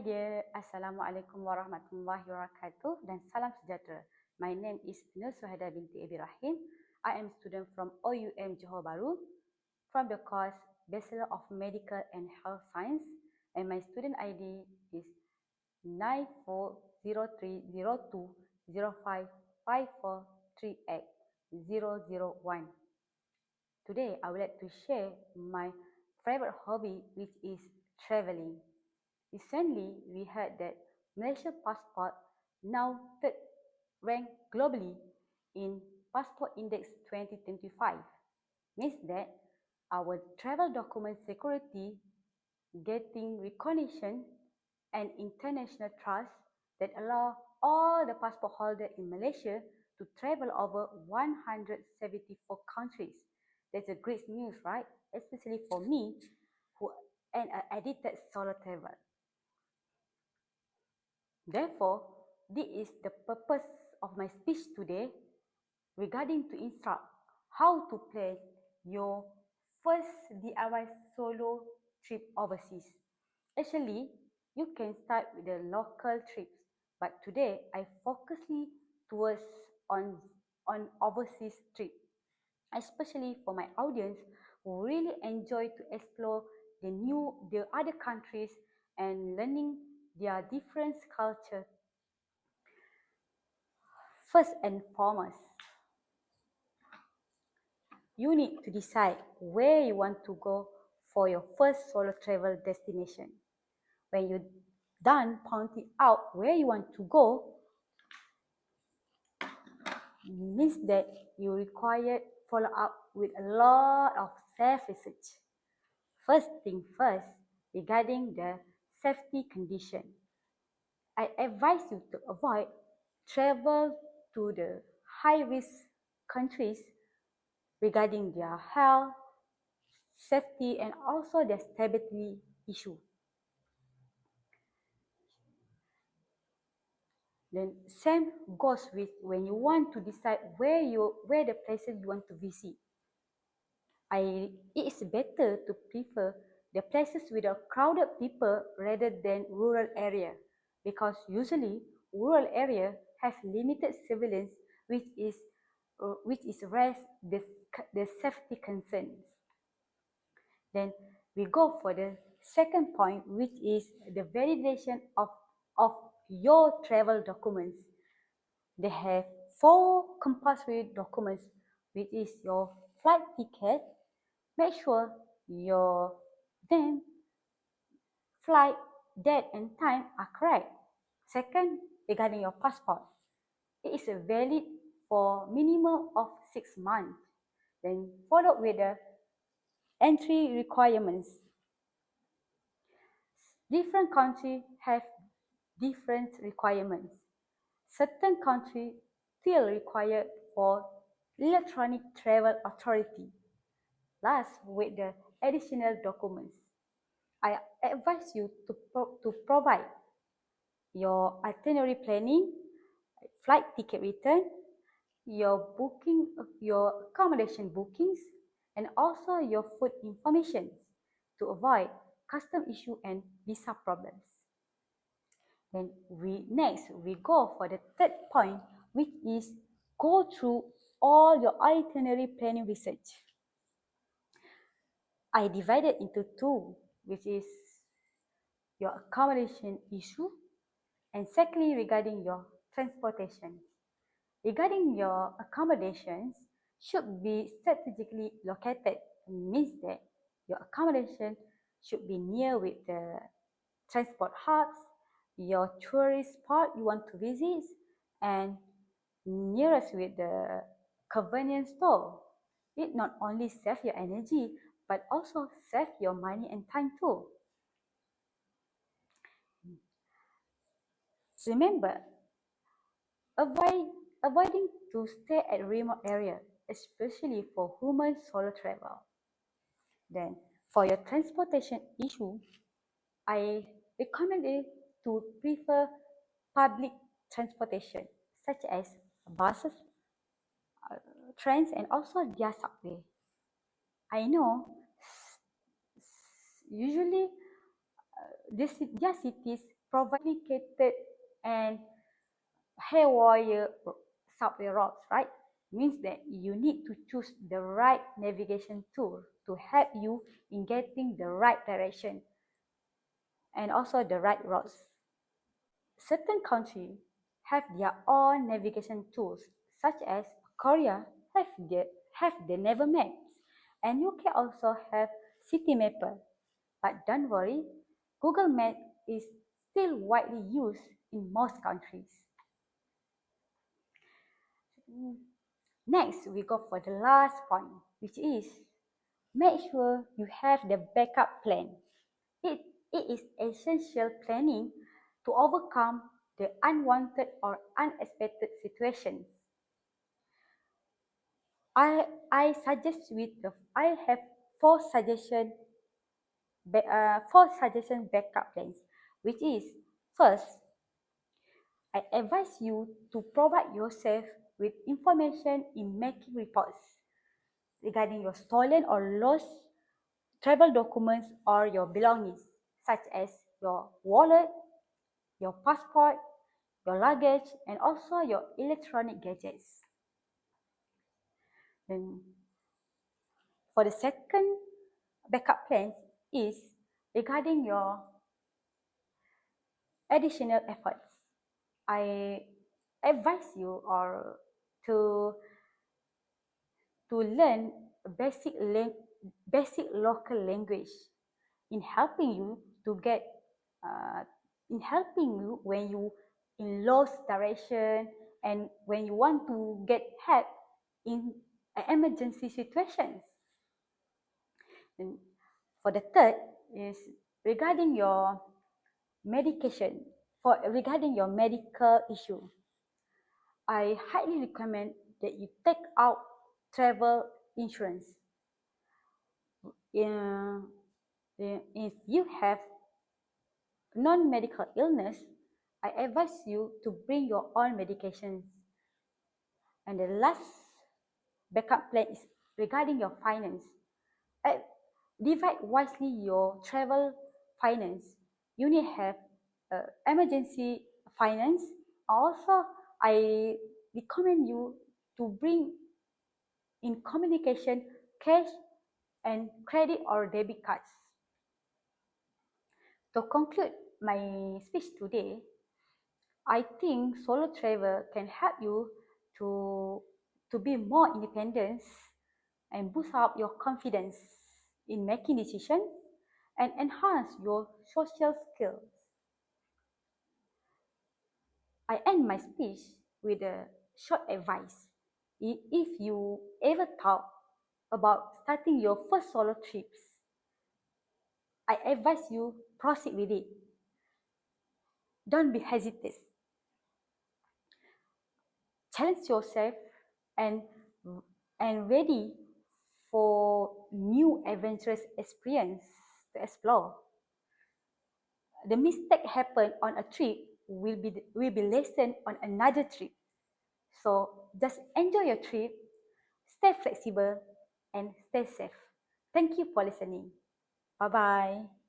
Hi dear, Assalamualaikum warahmatullahi wabarakatuh dan salam sejahtera. My name is Nur Suhaida binti Ibrahim. I am student from OUM Johor Bahru from the course Bachelor of Medical and Health Science, and my student ID is 9403020554380001. Today I would like to share my favorite hobby, which is traveling. Recently, we heard that Malaysia passport now third ranked globally in Passport Index 2025. Means that our travel document security getting recognition and international trust that allow all the passport holder in Malaysia to travel over 174 countries. That's a great news, right? Especially for me, who am an addicted solo travel. Therefore, this is the purpose of my speech today regarding to instruct how to plan your first DIY solo trip overseas. Actually, you can start with the local trips, but today I focusly towards on overseas trip, especially for my audience who really enjoy to explore the other countries and learning their different culture. First and foremost, you need to decide where you want to go for your first solo travel destination. When you're done pointing out where you want to go, means that you require follow up with a lot of self-research. First thing first, regarding the safety condition, I advise you to avoid travel to the high-risk countries regarding their health, safety, and also their stability issue. Then same goes with when you want to decide where the places you want to visit. It is better to prefer the places with a crowded people rather than rural area, because usually rural area have limited surveillance, which is raise the safety concerns. Then we go for the second point, which is the validation of your travel documents. They have 4 compulsory documents, which is your flight ticket. Make sure your name, flight, date, and time are correct. Second, regarding your passport, it is valid for minimum of 6 months. Then followed with the entry requirements. Different countries have different requirements. Certain countries still require for electronic travel authority. Last, with the additional documents, I advise you to provide your itinerary planning, flight ticket return, your accommodation bookings, and also your food information to avoid custom issue and visa problems. Then we go for the third point, which is go through all your itinerary planning research. I divided into 2, which is your accommodation issue, and secondly regarding your transportation. Regarding your accommodations should be strategically located, means that your accommodation should be near with the transport hubs, your tourist spot you want to visit, and nearest with the convenience store. It not only save your energy, but also save your money and time too. Remember, avoiding to stay at remote area, especially for human solo travel. Then, for your transportation issue, I recommend it to prefer public transportation, such as buses, trains, and also their subway. I know usually their cities providing complicated and haywire subway routes, right? Means that you need to choose the right navigation tool to help you in getting the right direction and also the right routes. Certain countries have their own navigation tools, such as Korea have the naval maps, and UK also have City Mapper. But don't worry, Google Maps is still widely used in most countries. Next, we go for the last point, which is make sure you have the backup plan. It, it is essential planning to overcome the unwanted or unexpected situations. I suggest I have four suggestion backup plans, which is first, I advise you to provide yourself with information in making reports regarding your stolen or lost travel documents or your belongings, such as your wallet, your passport, your luggage, and also your electronic gadgets. Then for the second backup plan is regarding your additional efforts. I advise you or to learn basic basic local language in helping you to get uh, in helping you when you in lost direction and when you want to get help in emergency situations. And for the third is regarding your medication. For regarding your medical issue, I highly recommend that you take out travel insurance. In, if you have non-medical illness, I advise you to bring your own medications. And the last backup plan is regarding your finance. Divide wisely your travel finance. You need to have emergency finance. Also, I recommend you to bring in communication cash and credit or debit cards. To conclude my speech today, I think solo travel can help you to, to be more independent and boost up your confidence in making decisions and enhance your social skills. I end my speech with a short advice. If you ever thought about starting your first solo trips, I advise you proceed with it. Don't be hesitant. Challenge yourself and ready for new adventurous experience to explore. The mistake happened on a trip will be lesson on another trip. So just enjoy your trip, stay flexible, and stay safe. Thank you for listening. Bye bye.